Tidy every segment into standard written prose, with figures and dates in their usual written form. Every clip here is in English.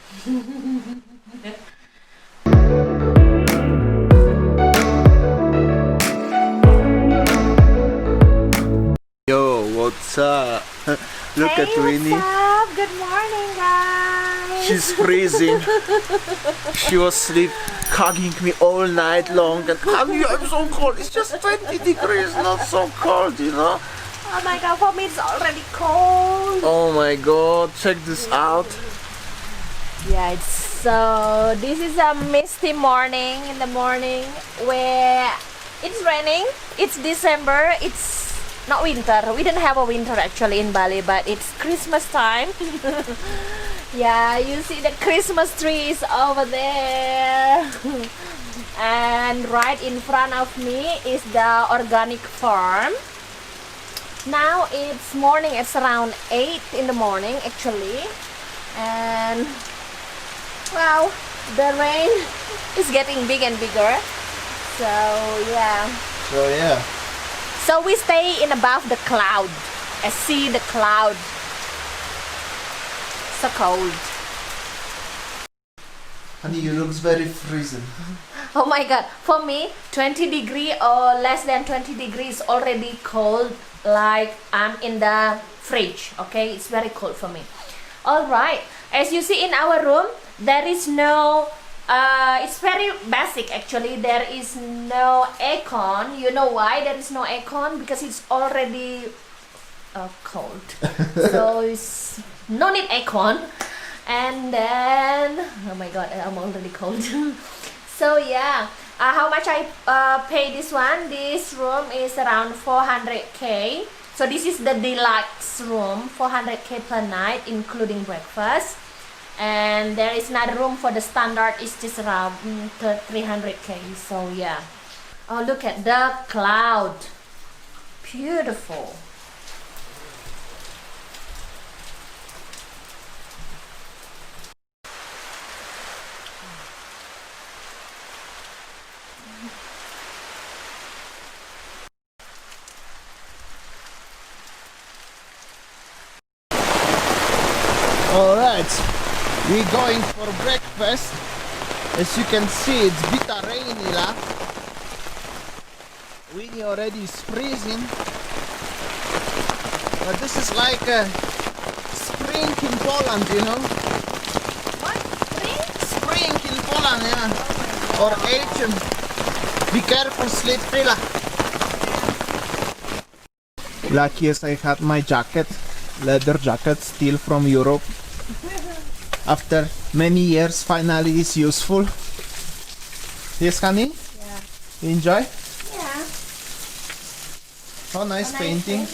Yo, what's up? Look Hey, at Winnie. what's up? Good morning, guys. She's freezing. She was hugging me all night long and hugging, I'm so cold. It's just 20 degrees, not so cold, you know? Oh my god, for me it's already cold. Oh my god, check this out. Yeah, this is a misty morning in the morning where it's raining. It's December. It's not winter. We didn't have a winter actually in Bali, but it's Christmas time. Yeah, you see the Christmas trees over there. And right in front of me is the organic farm. Now it's morning. It's around 8 in the morning actually. And wow, the rain is getting big and bigger. So yeah. So we stay in above the cloud. I see the cloud. So cold. Honey, you look very freezing. Oh my god, for me 20 degree or less than 20 degrees already cold, like I'm in the fridge. Okay, it's very cold for me. Alright, as you see in our room, there is no it's very basic actually. There is no aircon. You know why there is no aircon? Because it's already cold. So it's no need aircon. And then oh my god, I'm already cold. So yeah, how much I pay this one? This room is around 400k. So this is the deluxe room, 400k per night including breakfast. And there is another room for the standard, it's just around 300k. So yeah. Oh, look at the cloud. Beautiful. Alright, we're going for breakfast. As you can see, it's bit rainy lah. Winnie already is freezing. But this is like a spring in Poland, you know? What? Spring? Spring in Poland, yeah. Or autumn. Be careful, slippery lah. Lucky as I had my jacket, leather jacket, still from Europe. After many years, finally it's useful. Yes, honey? Yeah. You enjoy? Yeah. Oh, nice painting.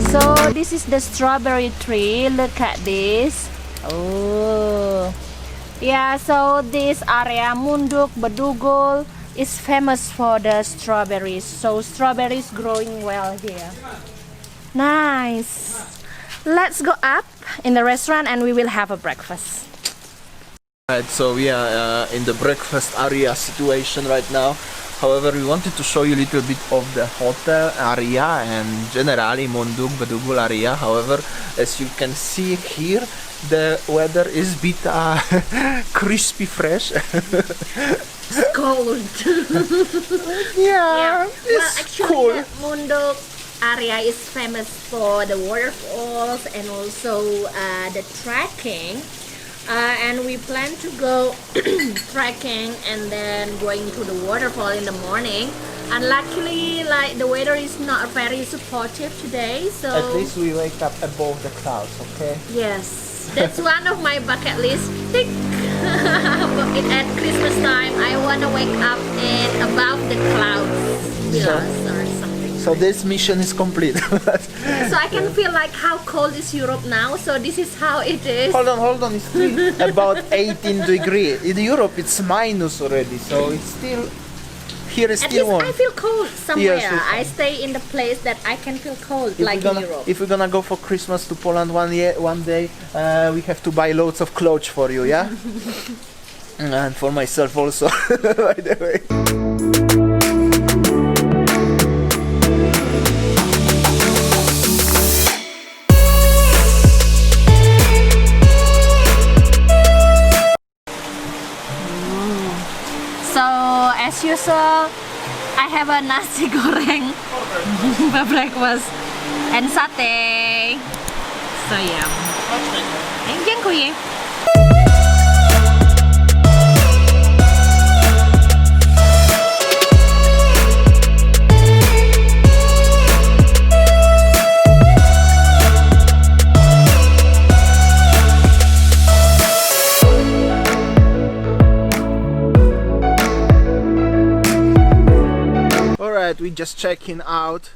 So this is the strawberry tree. Look at this. Oh. Yeah, so this area Munduk, Bedugul is famous for the strawberries. So strawberries growing well here. Nice. Let's go up in the restaurant and we will have a breakfast. Right, so we are in the breakfast area situation right now. However, we wanted to show you a little bit of the hotel area and generally Munduk, Bedugul area. However, as you can see here, the weather is bit crispy fresh. Cold. Yeah, Well, it's actually, cool. the Munduk area is famous for the waterfalls and also the trekking. And we plan to go trekking and then going to the waterfall in the morning. And luckily, like the weather is not very supportive today, so At least we wake up above the clouds, okay? yes, that's one of my bucket list. Tick. At Christmas time, I wanna wake up and above the clouds with us or something. So this mission is complete. So I can feel like how cold is Europe now. So this is how it is. Hold on, it's still about 18 degrees. In Europe it's minus already, so it's still, here is At still least warm. I feel cold somewhere. Yes, yes. I stay in the place that I can feel cold, If like we're gonna, in Europe. If we're gonna go for Christmas to Poland one day, we have to buy loads of clothes for you, yeah? and for myself also, by the way. So as usual, I have a nasi goreng for breakfast and satay. So yum. Dziękuję. Alright, we just checking out.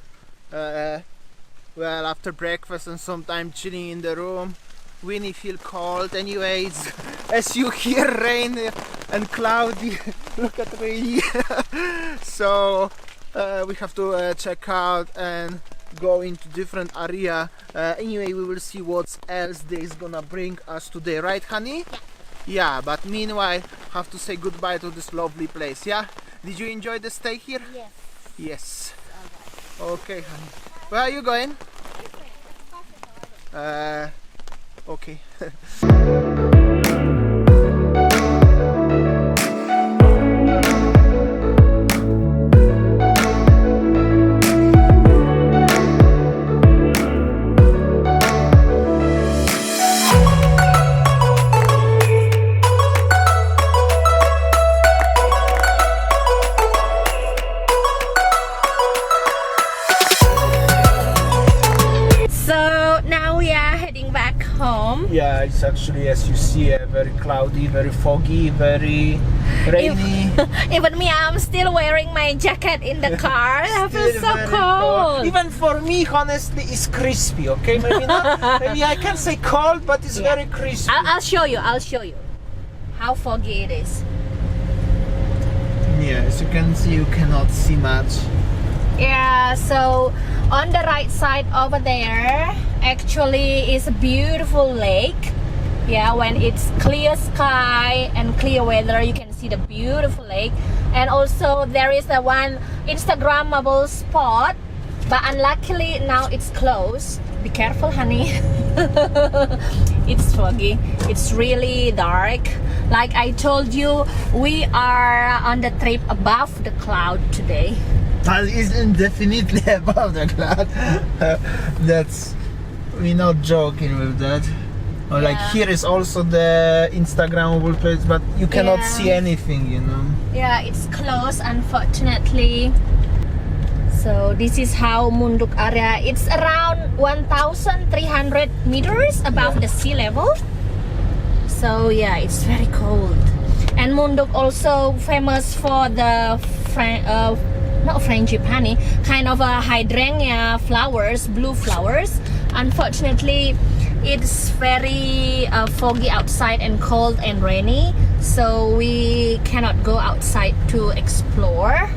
Well, after breakfast and some time chilling in the room. Winnie feel cold anyways. As you hear, rain and cloudy. Look at rainy. So we have to check out and go into different area. Anyway, we will see what else there is gonna bring us today, right, honey? Yeah, but meanwhile, have to say goodbye to this lovely place. Yeah. Did you enjoy the stay here? Yes. Yes. Okay, honey. Where are you going? Okay. Home. Yeah, it's actually, as you see, very cloudy, very foggy, very rainy. Even me, I'm still wearing my jacket in the car. I feel so cold. Even for me, honestly, it's crispy. Okay, maybe not. Maybe I can say cold, but it's very crispy. I'll show you. I'll show you how foggy it is. Yeah, as you can see, you cannot see much. Yeah, so on the right side over there actually is a beautiful lake. Yeah, when it's clear sky and clear weather, you can see the beautiful lake. And also there is a one Instagrammable spot, but unluckily now it's closed. Be careful, honey. It's foggy, it's really dark. Like I told you, we are on the trip above the cloud today. But isn't definitely above the cloud. That's, we're not joking with that. Or like here is also the Instagrammable place, but you cannot see anything, you know. Yeah, it's closed, unfortunately. So this is how Munduk area. It's around 1,300 meters above the sea level. So yeah, it's very cold. And Munduk also famous for the not frangipani, kind of a hydrangea flowers, blue flowers. Unfortunately, it's very foggy outside and cold and rainy, so we cannot go outside to explore.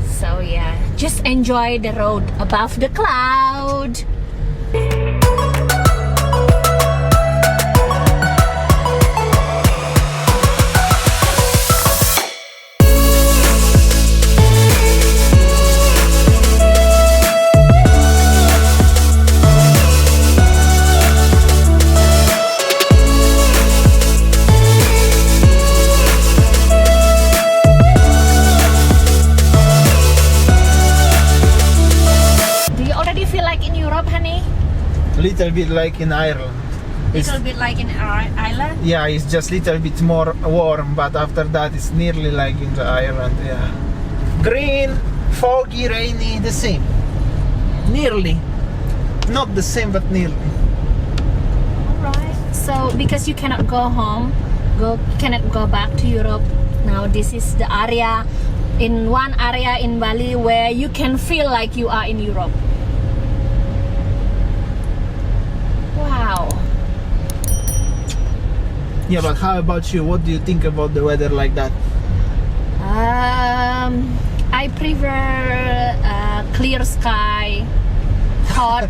So yeah, just enjoy the road above the cloud. Little bit like in Ireland. Little bit like in Ireland? Yeah, it's just little bit more warm, but after that it's nearly like in the Ireland, yeah. Green, foggy, rainy, the same. Nearly. Not the same, but nearly. Alright. So, because you cannot go home, cannot go back to Europe, now this is the area, in one area in Bali where you can feel like you are in Europe. Wow. Yeah, but how about you? What do you think about the weather like that? I prefer clear sky, hot.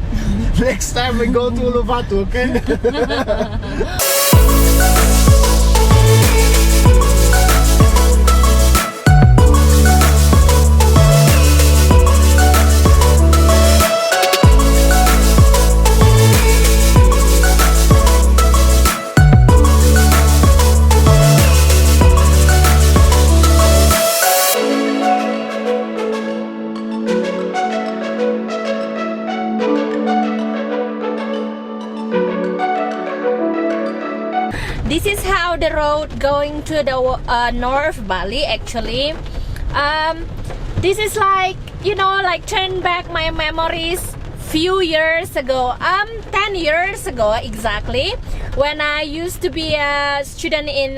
Next time we go to Uluwatu, okay? This is how the road going to the North Bali actually. This is like, you know, like turn back my memories few years ago, 10 years ago exactly, when I used to be a student in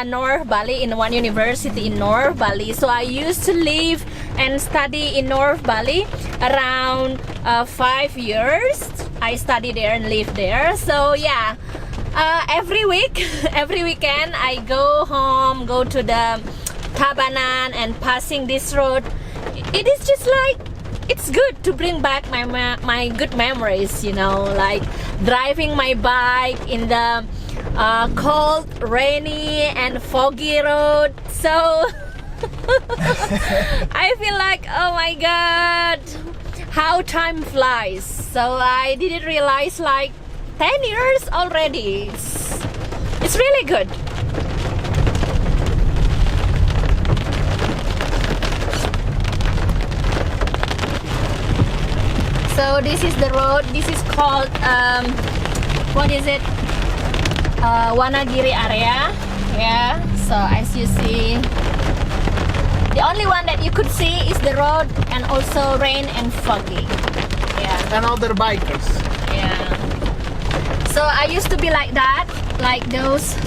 North Bali, in one university in North Bali. So I used to live and study in North Bali around 5 years. I studied there and lived there. So yeah, every week, every weekend I go home, go to the Tabanan and passing this road. It is just like, it's good to bring back my good memories, you know, like driving my bike in the cold, rainy and foggy road. So I feel like, oh my god, how time flies. So I didn't realize like 10 years already. It's really good. So this is the road. This is called what is it? Wanagiri area. Yeah. So as you see, the only one that you could see is the road and also rain and foggy. Yeah. And other bikers. Yeah. So I used to be like that, like those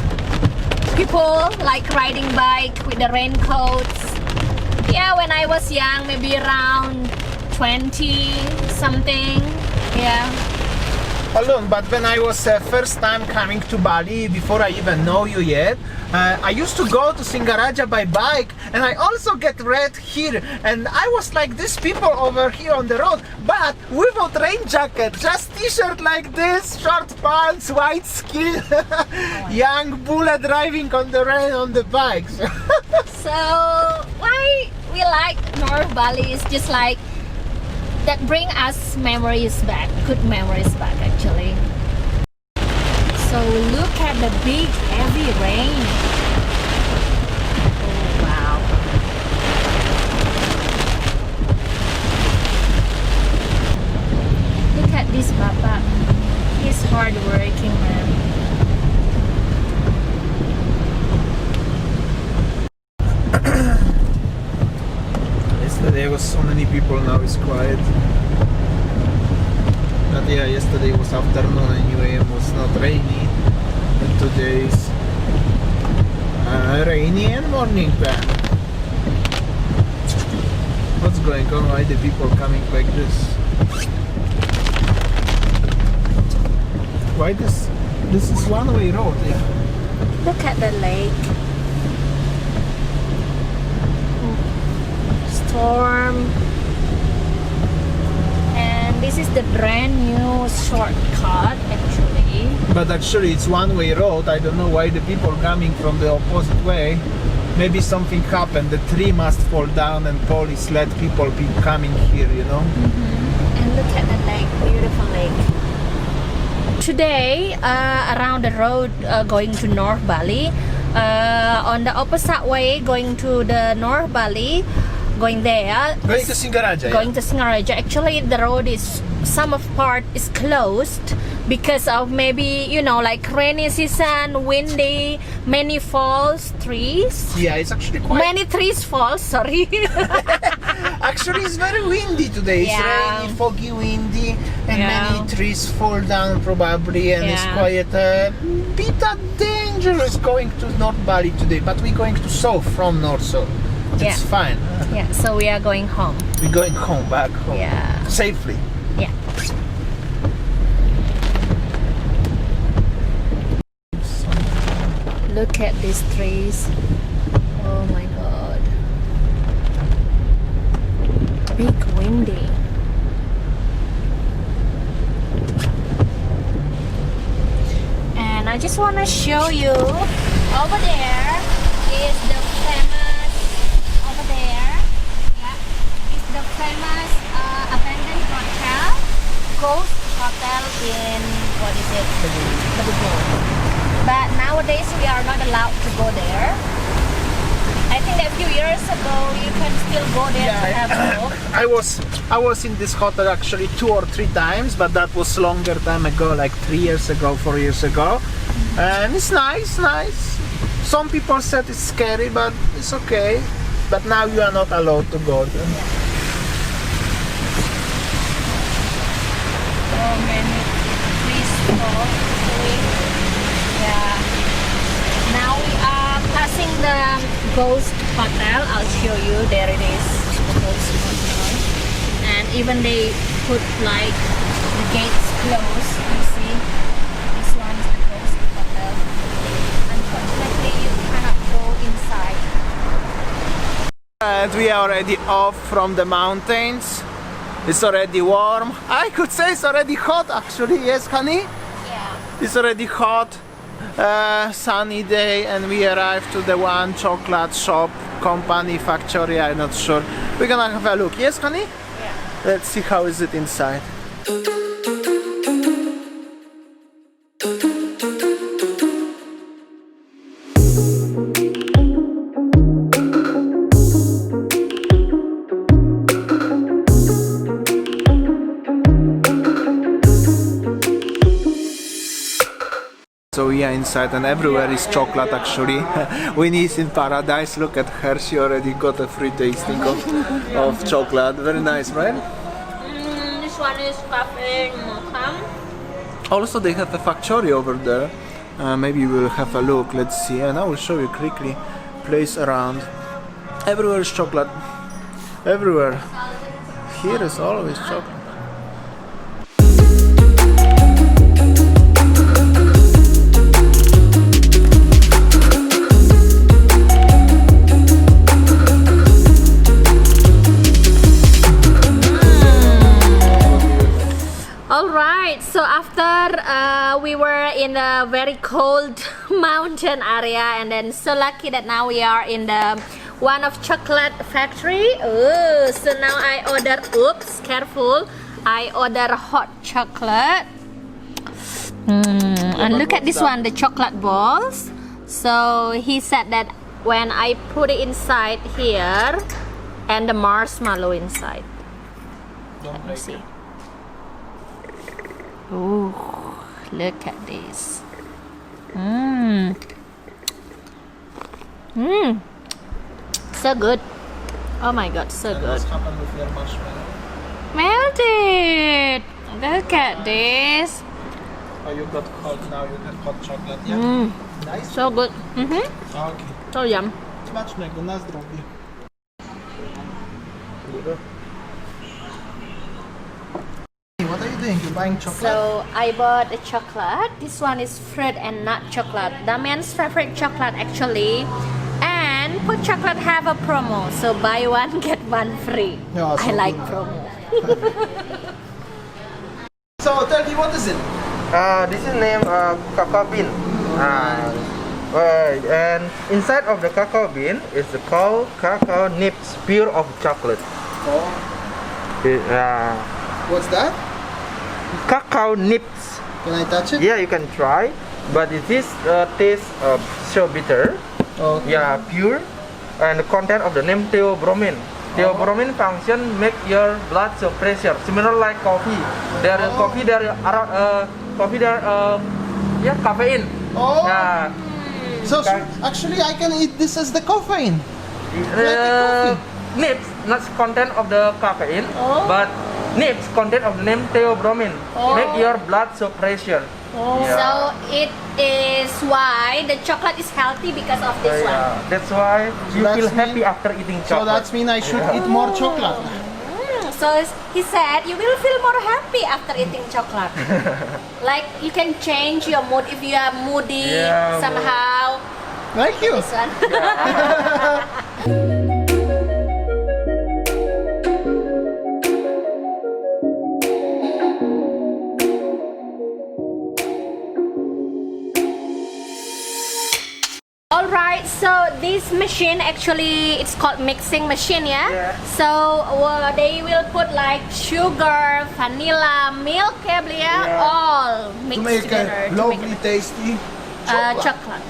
people like riding bike with the raincoats. Yeah, when I was young, maybe around 20 something. Yeah. Alone, but when I was first time coming to Bali, before I even know you yet, I used to go to Singaraja by bike, and I also get red here, and I was like these people over here on the road, but without rain jacket, just t-shirt like this, short pants, white skin, young bullet driving on the rain on the bikes. So why we like North Bali is just like that bring us memories back, good memories back actually. So look at the big heavy rain. Oh wow. Look at this Papa. He's hard working man. Yesterday was so many people, now it's quiet. But yeah, yesterday was afternoon anyway and was not rainy. And today is rainy and morning time. What's going on? Why the people coming like this? Why this is one-way road? Yeah. Look at the lake. Storm. And this is the brand new shortcut actually. But actually it's one-way road. I don't know why the people coming from the opposite way. Maybe something happened. The tree must fall down and police let people be coming here, you know. And look at the lake, beautiful lake. Today around the road going to North Bali, on the opposite way going to the North Bali, going there, Going to Singaraja. going to Singaraja. Actually the road is, some of part is closed because of maybe, you know, like rainy season, windy, many falls, trees. Yeah, it's actually quite. Many trees fall, sorry. Actually, it's very windy today. It's Yeah. rainy, foggy, windy, and Yeah. many trees fall down probably, and it's Yeah. quite bit dangerous going to North Bali today. But we're going to south from north, so it's Yeah. fine. Yeah, so we are going home. We're going home, back home, Yeah. safely. Yeah. Look at these trees. Oh my god. Big windy. And I just want to show you over there is the famous over there. Yeah. Is the famous abandoned hotel, ghost hotel in what is it? Bedugul. But nowadays we are not allowed to go there. I think that a few years ago you can still go there to have a look. I was in this hotel actually 2 or 3 times, but that was longer time ago, like 3 years ago, 4 years ago. and it's nice. Some people said it's scary, but it's okay. But now you are not allowed to go there. So many trees for yeah. Now we are passing the ghost hotel. I'll show you. There it is, the ghost hotel. And even they put like the gates closed. You see, this one is the ghost hotel. Unfortunately, you cannot go inside. And we are already off from the mountains. It's already warm. I could say it's already hot actually. Yes, honey? Yeah. It's already hot. Sunny day, and we arrived to the one chocolate shop, company, factory, I'm not sure. We're gonna have a look. Yes, honey? Yeah. Let's see how is it inside. So we are inside, and everywhere is chocolate actually. Winnie's in paradise. Look at her, she already got a free tasting of chocolate. Very nice, right? This one is cafe mocha. Also they have a factory over there. Maybe we'll have a look, let's see. And I will show you quickly place around. Everywhere is chocolate. Everywhere. Here is always chocolate. Alright, so after we were in a very cold mountain area, and then so lucky that now we are in the one of chocolate factory. Oh, so now I order, oops, careful, I order hot chocolate. And look at this one, the chocolate balls. So he said that when I put it inside here, and the marshmallow inside. Let me see. Oh, look at this. So good. Oh my god, so good. What's happened with your marshmallow? Melted. Look at this. Oh, you got hot, now you have hot chocolate, yeah? Nice. So good. Okay. So yum. Smacznego, na zdrowie. What are you doing? You're buying chocolate? So I bought a chocolate. This one is fruit and nut chocolate. Damian's favorite chocolate actually. And Put Chocolate have a promo. So buy one get one free. Yeah, so I like good. promo. So tell me, what is it? This is named cacao bean. And inside of the cacao bean is called cacao nibs, pure of chocolate. Oh, what's that? Cacao nibs. Can I touch it? Yeah, you can try, but it is taste so bitter. Okay. Yeah, pure, and the content of the name theobromine. Theobromine function make your blood so pressure, similar like coffee. There is coffee, there yeah, caffeine. Oh. Yeah. So actually I can eat this as the caffeine. Like Nibs, not content of the caffeine, but nibs content of the name theobromine. Make your blood so pressure. Yeah. So it is why the chocolate is healthy because of this one. Yeah. That's why you that's feel mean- happy after eating So chocolate. that's mean I should eat more chocolate. So he said you will feel more happy after eating chocolate. Like you can change your mood if you are moody Yeah, somehow. Thank you. This one. Alright, so this machine actually it's called mixing machine, yeah? Yeah. So they will put like sugar, vanilla, milk, all mixed To make together a to lovely, make tasty chocolate.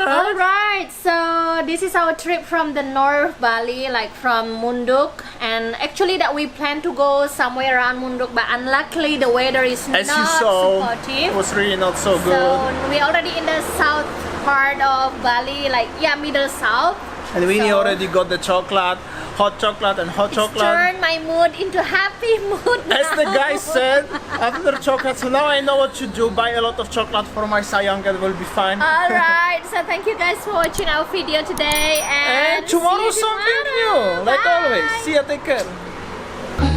Alright, so this this is our trip from the North Bali, like from Munduk, and actually that we plan to go somewhere around Munduk, but unluckily the weather is As not you saw, supportive. it was really not so good. So we're already in the south part of Bali, like middle south. And Winnie So- already got the chocolate, hot chocolate and hot chocolate. Turn my mood into happy mood now. As the guy said, after chocolate, so now I know what to do. Buy a lot of chocolate for my sayang, it will be fine. Alright, so thank you guys for watching our video today, and And tomorrow see you something tomorrow. new, like Bye. always. See ya, take care.